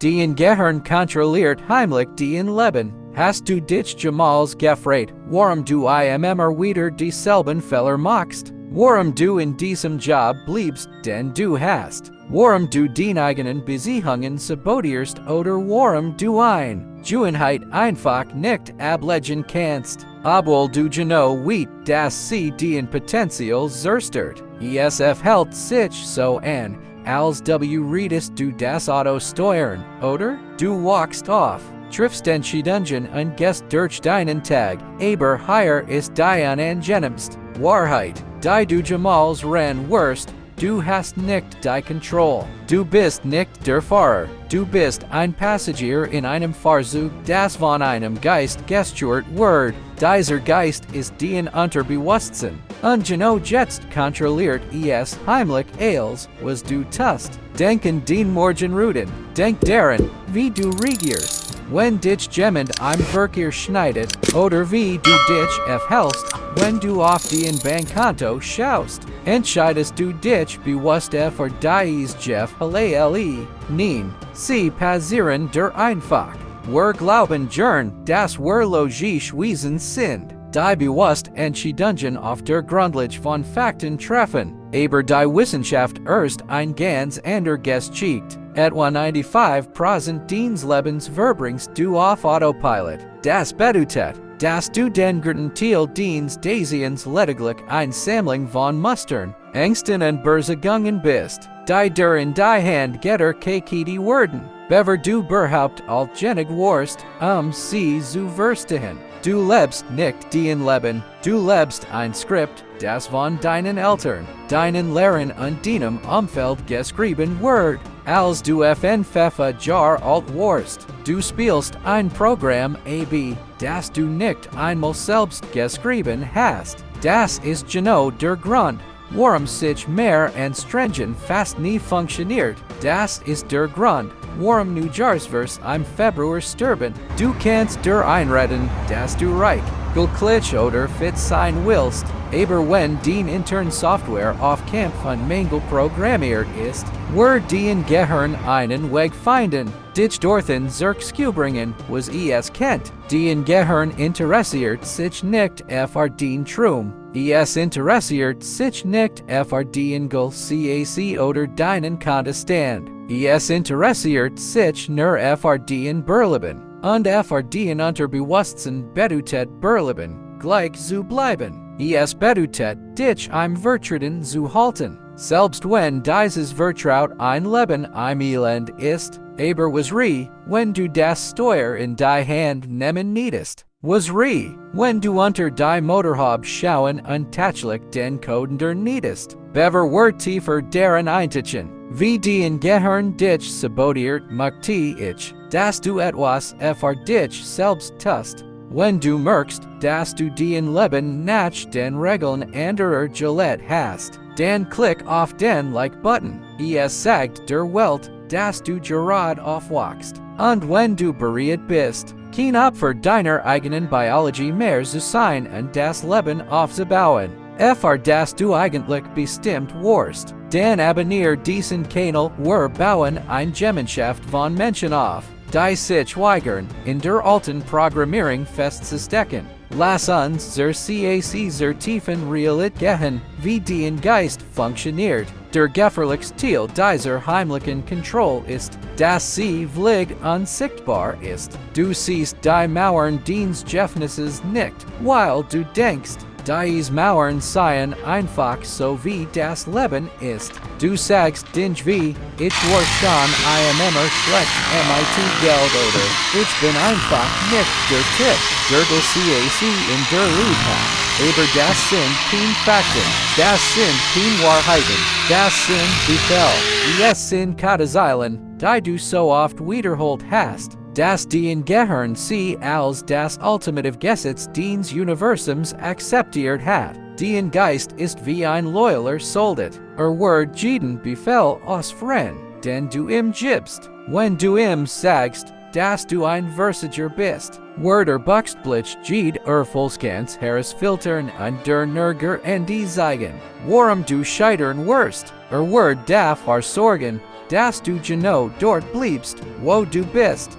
dein Gehirn kontrolliert heimlich dein Leben. Hast du dich jemals gefragt, warum du immer wieder dieselben Fehler machst? Warum du in diesem Job bleibst, den du hast? Warum du deine eigenen Beziehungen sabotierst oder warum du Gewohnheit einfach nicht ablegen kannst? Obwohl du genau weißt, dass sie dein Potenzial zerstört. Es hält sich so an, als redest du das Auto steuern, oder? Du walkst auf, triffst Entscheidungen und gehst durch deinen Tag, aber hier ist dein angenehmst Wahrheit, die du jemals wirst. Du hast nicht die Kontrolle. Du bist nicht der Fahrer. Du bist ein Passagier in einem Fahrzeug, das von einem Geist gesteuert wird. Dieser Geist ist dein Unterbewusstsein. Und genau jetzt kontrolliert es heimlich alles, was du tust. Denk an den Morgenrouten. Denk daran, wie du regierst. Wenn dich jemand im Verkehr schneidet, oder wie du dich verhältst, wenn du auf dein Bankkonto schaust. Entscheidest du dich bewusst für dies Gefälle? Nein, sie passieren dir einfach. Wir glauben gern, dass wir logisch Wesen sind. Die bewusst Entscheidungen auf der Grundlage von Fakten treffen. Aber die Wissenschaft erst ein ganz ander Geschichte. Etwa 95% deines Lebens verbringst du auf Autopilot. Das bedeutet, dass du den größten Teil deines Daseins lediglich eine Sammlung von Mustern, Ängsten und Besorgungen bist, die dir in die Hand gekettet werden, bevor du überhaupt allgenig warst, sie zu verstehen. Du lebst nicht dein Leben, du lebst ein Skript, das von deinen Eltern, deinen Lehrern und deinem Umfeld geschrieben wird. Als du 5 Jahre alt warst, du spielst ein Programm AB, das du nicht einmal selbst geschrieben hast. Das ist genau der Grund, warum sich mehr Anstrengung fast nie funktioniert. Das ist der Grund, warum New Jersey im Februar sterben. Du kannst dir einreden, dass du reich, glücklich oder fit sein willst, aber wenn dein intern Software auf Kampf von Mangel programmiert ist, wird dein Gehirn einen Weg finden, dich dorthin zurückzubringen, was es kennt. Dein Gehirn interessiert sich nicht für den Traum. Es interessiert sich nicht für den CAC oder deinen Kontostand. Es interessiert sich nur für den Überleben. Und für den Unterbewusstsein bedeutet Überleben gleich zu bleiben. Es bedeutet, dich im Vertrauten zu halten. Selbst wenn dieses Vertraut ein Leben im Elend ist, aber was wenn du das Steuer in die Hand nehmen niedest? Was wenn du unter die Motorhaube schauen und tatsächlich den Codender niedest? Bever wird tiefer daran eintauchen, wie dein Gehirn dich sabotiert, macht ich, dass du etwas für dich selbst tust. Wenn du merkst, dass du dein Leben nach den Regeln anderer gelebt hast, dann klick auf den Like-Button. Es sagt der Welt, dass du gerade aufwachst. Und wenn du bereit bist, kein Opfer deiner eigenen Biologie mehr zu sein und das Leben aufzubauen, für das du eigentlich bestimmt warst, dann abonnier diesen Kanal. Wir bauen eine Gemeinschaft von Menschen auf, die sich weigern, in der alten Programmierung festzustecken. Lass uns zur CAC zur tiefen Realität gehen, wie dein Geist funktioniert. Der gefährlichste Teil dieser heimlichen Kontrolle ist, dass sie völlig unsichtbar ist. Du siehst die Mauern deines Gefängnisses nicht, weil du denkst, dies Mauern seien einfach so wie das Leben ist. Du sagst dich wie, ich war schon immer schlecht MIT Geld oder ich bin einfach nicht der Typ, der CAC in der Lüge. Aber das sind kein Fakten, das sind kein Wahrheiten, das sind Befehl. Es sind Katazeilen, die du so oft wiederholt hast, dass dein Gehirn sie als das ultimative Gesetz deines Universums akzeptiert hat. Dein Geist ist wie ein loyaler Soldat, wird jeden Befehl ausführen, den du ihm gibst. Wenn du ihm sagst, dass du ein Versager bist, wird buxtblitz jede Erfolgskanz herausfiltern und der Nirger und die zeigen, warum du scheitern wirst, wird dafür sorgen, das du genau dort bleibst, wo du bist,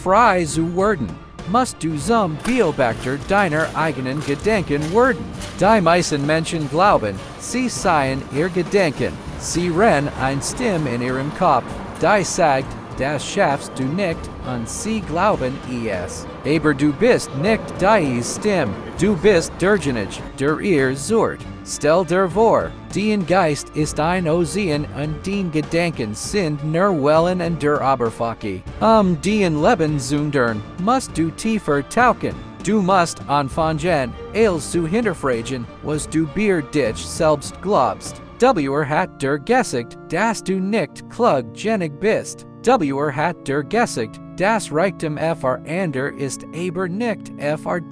frei zu werden. Musst du zum Beobachter deiner eigenen Gedanken werden. Die meisten Menschen glauben, sie seien ihr Gedanken. Sie rennen ein Stimme in ihrem Kopf. Die sagt, das schaffst du nicht, und sie glauben es. Aber du bist nicht die Stimme. Du bist derjenige, der ihr sucht. Stell dir vor, dein Geist ist ein Ozean und dein Gedanken sind nur Wellen an der Oberfläche. Dein Leben zu ändern, musst du tiefer tauchen. Du musst anfangen, alles zu hinterfragen, was du bei dich selbst glaubst. Hat der gesagt, dass du nicht klug-genug bist. Hat der gesagt, das Reichtum ander ist aber nicht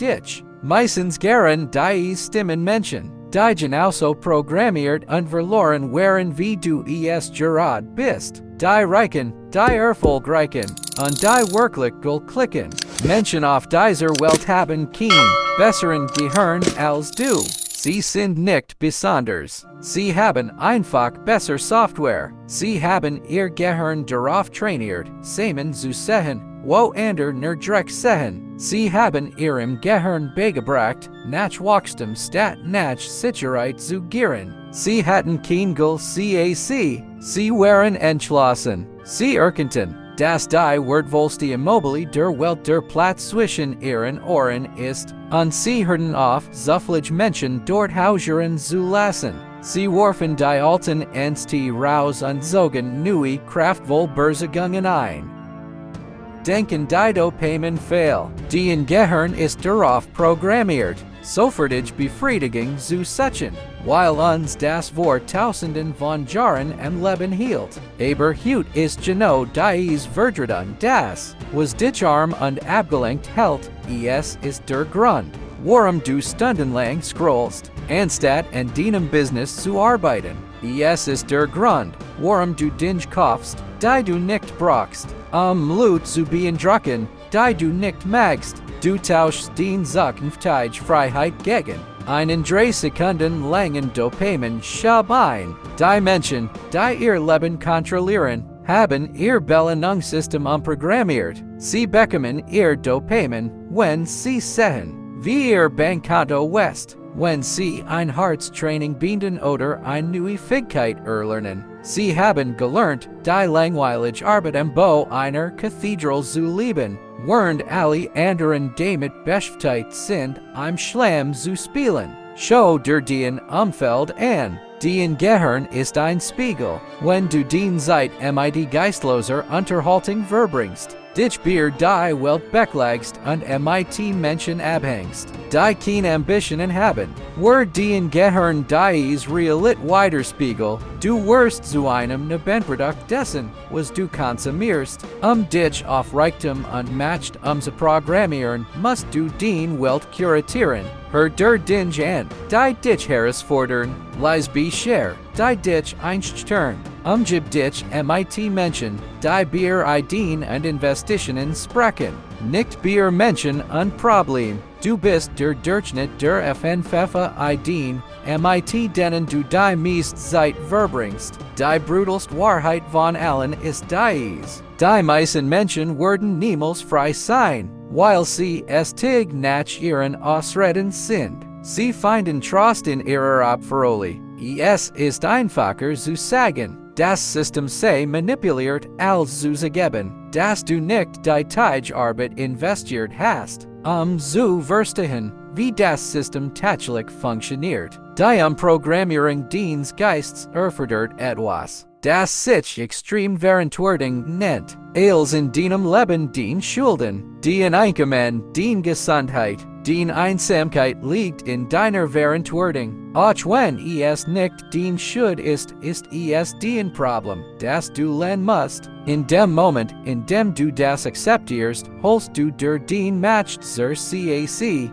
dich. Meistens gern die Stimmen Menschen. Die genauso programmiert und verloren waren wie du es gerade bist. Die reichen, die erfolgreichen, und die wirklich klicken. Menschen auf dieser Welt haben kein besseren Gehirn als du. Sie sind nicht besonders. Sie haben einfach besser Software. Sie haben ihr Gehirn darauf trainiert, Samen zu sehen, wo ander Dreck sehen. Sie haben ihrem Gehirn beigebracht, nach Wachstum statt nach Sicherheit zu gieren. Sie hatten kein CAC. Sie waren entschlossen. Sie erkannten, dass die wertvollste Immobilie der Welt der Platz zwischen ihren Ohren ist, und sie hörten auf, so viele Menschen dort hausieren zu lassen. Sie warfen die alten Ängste raus und zogen neue, kraftvolle Beziehungen ein. Denken die Dopamin-Falle. Dein Gehirn ist darauf programmiert, sofortige Befriedigung zu suchen, weil uns das Wort Tausenden von Jahren am Leben hielt. Aber heute ist genau dies Verdrehung das, was dich arm und abgelenkt hält, es ist der Grund, warum du stundenlang scrollst, anstatt an deinem Business zu arbeiten. Es ist der Grund, warum du Dinge kaufst, die du nicht brauchst, Blut zu beeindrucken, die du nicht magst. Du tauschst den Zukunftige Freiheit gegen einen 3 Sekunden langen Dopamin-Schub ein. Die Menschen, die ihr Leben kontrollieren, haben ihr Belohnungssystem umprogrammiert. Sie bekommen ihr Dopamin, wenn sie sehen, wie ihr Bankkonto wächst, wenn sie ein Herztraining binden oder eine neue Fähigkeit erlernen. Sie haben gelernt, die langweilige Arbeit am Bau einer Kathedrale zu lieben, während alle anderen damit beschäftigt sind, im Schlamm zu spielen. Schau dir dein Umfeld an. Dein Gehirn ist ein Spiegel. Wenn du den Zeit mit geistloser Unterhaltung verbringst, dich bei die Welt beklagst und mit Menschen abhängst, die keine Ambitionen haben, wird dein Gehirn dies Realit widerspiegel. Du wirst zu einem Nebenprodukt dessen, was du konsumierst. Dich auf Reichtum und Macht zu programmieren, musst du den Welt kuratieren. Hör der Dinge an, die dich herausfordern, lies share, die dich einstern. Gib dich mit Menschen, die Bier Ideen und Investitionen sprechen. Nicht Bier Menschen und Problem. Du bist der Durchschnitt der FNFFA Ideen, mit denen du die meiste Zeit verbringst. Die brutalste Wahrheit von allen ist dies. Die meisten Menschen werden niemals frei sein, weil sie es nach ihren Ausreden sind. Sie finden Trost in ihrer Opferrolle. Es ist einfacher zu sagen, das System sei manipuliert als zu geben, dass du nicht die Arbeit investiert hast, zu verstehen, wie das System tatsächlich funktioniert. Die Programmierung deines Geistes erfordert etwas, das sich extrem Verantwortung nennt. Als in deinem Leben den Schulden, dein Einkommen, den Gesundheit, den Einsamkeit liegt in deiner Verantwortung. Auch wenn es nicht den Schuld ist es dein Problem, das du lernen musst. In dem Moment, in dem du das akzeptierst, holst du dir den Macht zur CAC.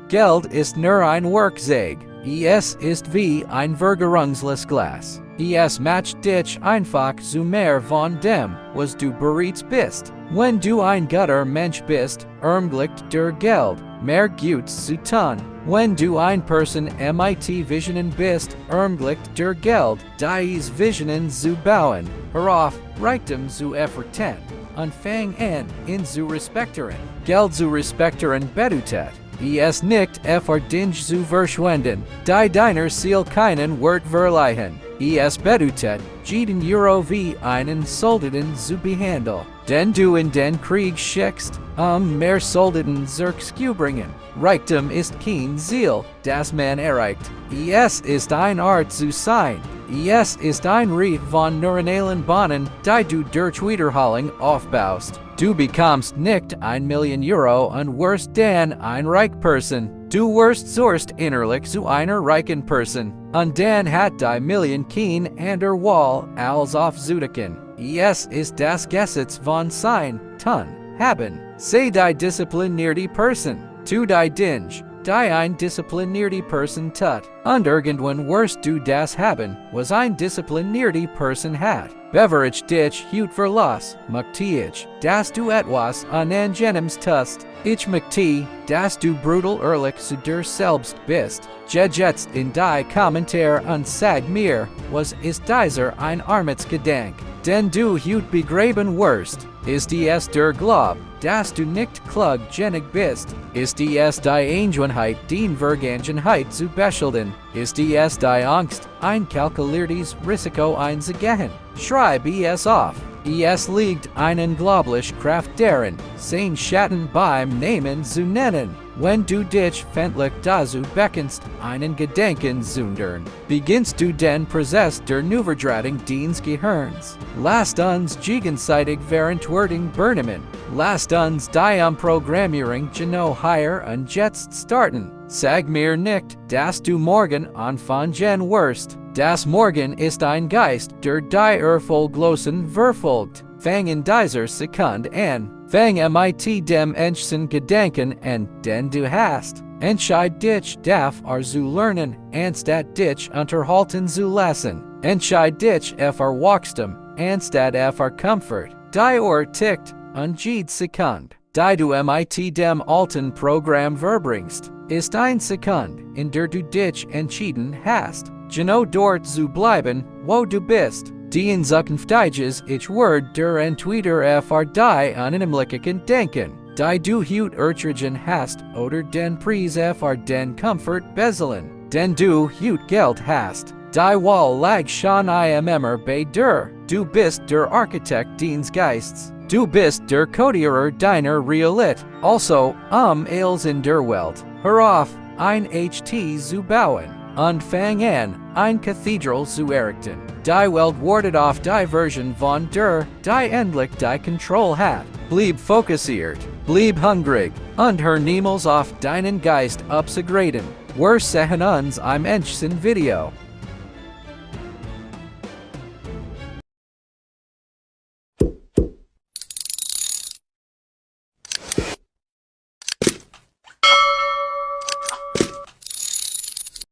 Geld ist nur ein Werkzeug. Es ist wie ein vergärungsloses Glas. Es macht dich einfach zu mehr von dem, was du bereits bist. Wenn du ein guter Mensch bist, ermöglicht dir Geld mehr Gutes zu tun. Wenn du ein Person mit Visionen bist, ermöglicht dir Geld, dies Visionen zu bauen. Hör auf, Reichtum zu efforten, Anfang an, in zu respekteren, Geld zu respekteren bedutet, es nicht effordinge zu verschwenden, die deiner Ziel keinen Wert verleihen, es bedutet, jeden Euro wie einen Soldaten zu behandeln, denn du in den Krieg schickst, mehr Soldaten zurückzubringen. Reichtum ist kein Ziel, das man erreicht. Es ist ein Art zu sein. Es ist ein Reich von neuronalen Bahnen, die du durch Wiederholung aufbaust. Du bekommst nicht 1 Million Euro und wirst dann ein reich Person. Du wirst zuerst innerlich zu einer reichen Person. Und dann hat die Million kein anderer Wahl als aufzudecken. Es ist das Gesetz von sein, tun, haben. Sei die disziplinierte Person. Tu die Dinge, die ein disziplinierte Person tut. Und irgendwann wirst du das haben, was ein disziplinierte Person hat. Beverage dich hut verlass, machtig, dass du etwas unangenehmes tust. Ich möchte, dass du brutal ehrlich zu dir selbst bist. Jetzt in die Kommentar und sag mir, was ist dieser ein Armutsgedank? Denn du hut begraben wirst. Ist es der Glaub, dass du nicht kluggenig bist? Ist es die Eingewenheit, den Vergangenheit zu beschulden? Ist es die Angst, ein kalkuliertes Risiko einzugehen? Schreib es auf. Es liegt eine unglaubliche Kraft darin, sein Schatten beim Namen zu nennen. Wenn du dich fändlich dazu bekennst, einen Gedanken zu ändern, beginnst du den Prozess der Neuverdrahtung deines Gehirns. Lasst uns gegenseitig verantwortung übernehmen. Lasst uns die Programmierung genau hier und jetzt starten. Sag mir nicht, dass du morgen anfangen wirst. Das Morgen ist ein Geist, der die Erfolglosen verfolgt. Fang in dieser Sekunde an. Fang mit dem enchsten Gedanken an, den du hast. Entscheid dich dafür zu lernen, anstatt dich unterhalten zu lassen. Entscheid dich für Wachstum, anstatt für Comfort. Die Uhr tickt, und jede Sekunde, die du mit dem alten Programm verbringst, ist ein Sekunde, in der du dich entschieden hast. Genau dort zu bleiben, wo du bist. Die in Zukunftiges ich word der entweder für die unheimlichen Denken, die du hut ertragen hast, oder den Preis für den Comfort bezahlen, denn du hut Geld hast. Die Wahl lag schon immer bei dir. Du bist der Architekt deines Geists. Du bist der Codierer deiner Realität. Also, als in der Welt. Hör auf, ein HT zu bauen. Und fang an, ein Kathedral zu errichten. Die Welt wartet auf die Version von dir, die endlich die Kontrolle hat. Bleib fokussiert, bleib hungrig, und hör niemals auf deinen Geist abzugraden. Wir sehen uns im nächsten Video.